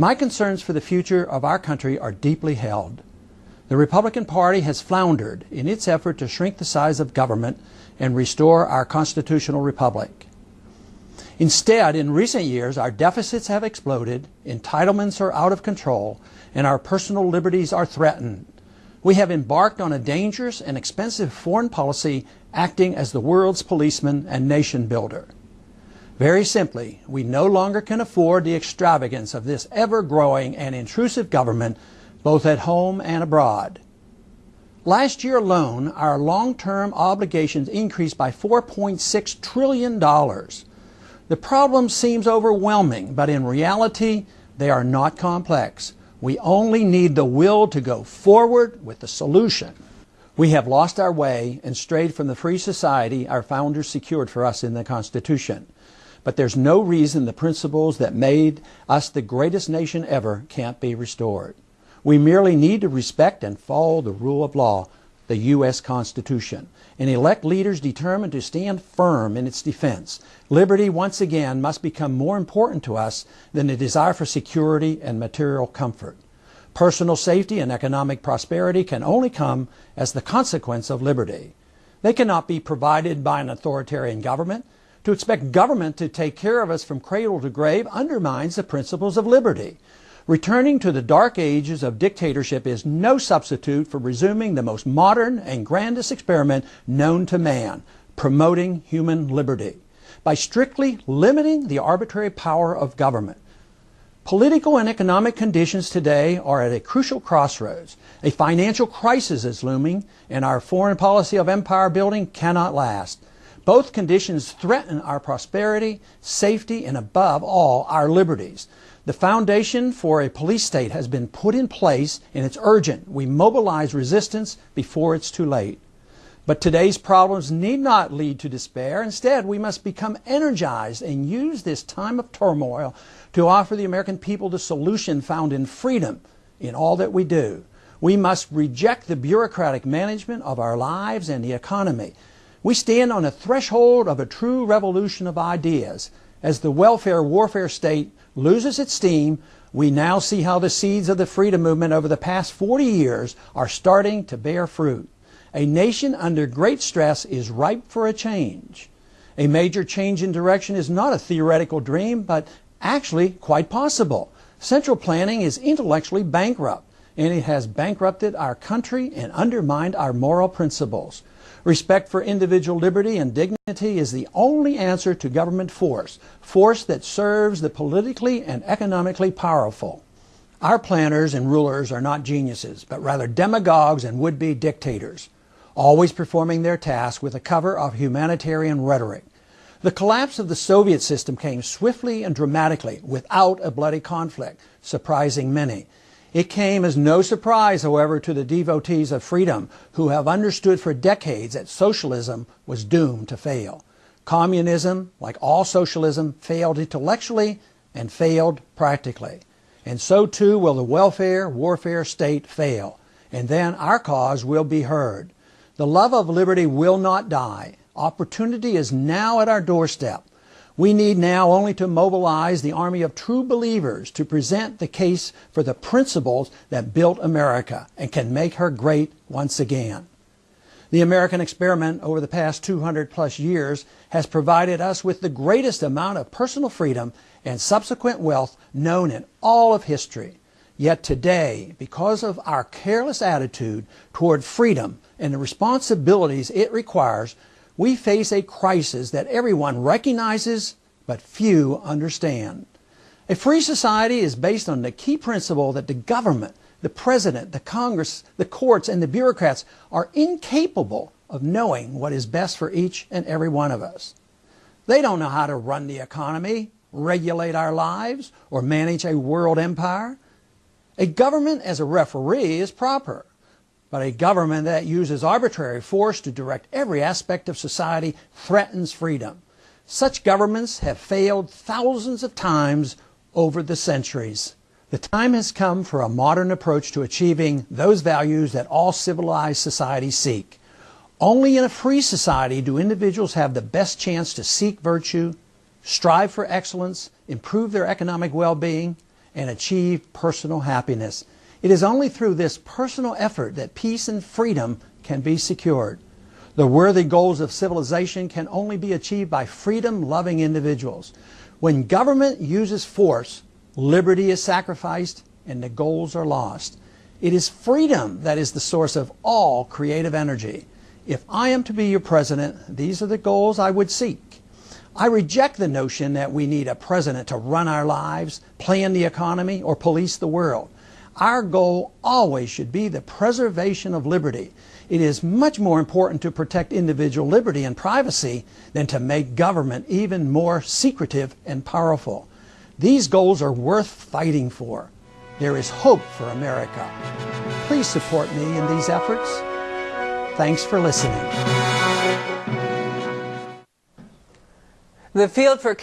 My concerns for the future of our country are deeply held. The Republican Party has floundered in its effort to shrink the size of government and restore our constitutional republic. Instead, in recent years, our deficits have exploded, entitlements are out of control, and our personal liberties are threatened. We have embarked on a dangerous and expensive foreign policy, acting as the world's policeman and nation builder. Very simply, we no longer can afford the extravagance of this ever-growing and intrusive government, both at home and abroad. Last year alone, our long-term obligations increased by $4.6 trillion. The problem seems overwhelming, but in reality, they are not complex. We only need the will to go forward with the solution. We have lost our way and strayed from the free society our founders secured for us in the Constitution. But there's no reason the principles that made us the greatest nation ever can't be restored. We merely need to respect and follow the rule of law, the U.S. Constitution, and elect leaders determined to stand firm in its defense. Liberty, once again, must become more important to us than the desire for security and material comfort. Personal safety and economic prosperity can only come as the consequence of liberty. They cannot be provided by an authoritarian government. To expect government to take care of us from cradle to grave undermines the principles of liberty. Returning to the dark ages of dictatorship is no substitute for resuming the most modern and grandest experiment known to man, promoting human liberty, by strictly limiting the arbitrary power of government. Political and economic conditions today are at a crucial crossroads. A financial crisis is looming, and our foreign policy of empire building cannot last. Both conditions threaten our prosperity, safety, and above all, our liberties. The foundation for a police state has been put in place, and it's urgent we mobilize resistance before it's too late. But today's problems need not lead to despair. Instead, we must become energized and use this time of turmoil to offer the American people the solution found in freedom in all that we do. We must reject the bureaucratic management of our lives and the economy. We stand on the threshold of a true revolution of ideas. As the welfare warfare state loses its steam, we now see how the seeds of the freedom movement over the past 40 years are starting to bear fruit. A nation under great stress is ripe for a change. A major change in direction is not a theoretical dream, but actually quite possible. Central planning is intellectually bankrupt, and it has bankrupted our country and undermined our moral principles. Respect for individual liberty and dignity is the only answer to government force that serves the politically and economically powerful. Our planners and rulers are not geniuses, but rather demagogues and would-be dictators, always performing their task with a cover of humanitarian rhetoric. The collapse of the Soviet system came swiftly and dramatically without a bloody conflict, surprising many. It came as no surprise, however, to the devotees of freedom who have understood for decades that socialism was doomed to fail. Communism, like all socialism, failed intellectually and failed practically. And so too will the welfare warfare state fail. And then our cause will be heard. The love of liberty will not die. Opportunity is now at our doorstep. We need now only to mobilize the army of true believers to present the case for the principles that built America and can make her great once again. The American experiment over the past 200+ years has provided us with the greatest amount of personal freedom and subsequent wealth known in all of history. Yet today, because of our careless attitude toward freedom and the responsibilities it requires, we face a crisis that everyone recognizes, but few understand. A free society is based on the key principle that the government, the president, the Congress, the courts, and the bureaucrats are incapable of knowing what is best for each and every one of us. They don't know how to run the economy, regulate our lives, or manage a world empire. A government as a referee is proper. But a government that uses arbitrary force to direct every aspect of society threatens freedom. Such governments have failed thousands of times over the centuries. The time has come for a modern approach to achieving those values that all civilized societies seek. Only in a free society do individuals have the best chance to seek virtue, strive for excellence, improve their economic well-being, and achieve personal happiness. It is only through this personal effort that peace and freedom can be secured. The worthy goals of civilization can only be achieved by freedom-loving individuals. When government uses force, liberty is sacrificed and the goals are lost. It is freedom that is the source of all creative energy. If I am to be your president, these are the goals I would seek. I reject the notion that we need a president to run our lives, plan the economy, or police the world. Our goal always should be the preservation of liberty. It is much more important to protect individual liberty and privacy than to make government even more secretive and powerful. These goals are worth fighting for. There is hope for America. Please support me in these efforts. Thanks for listening. The field for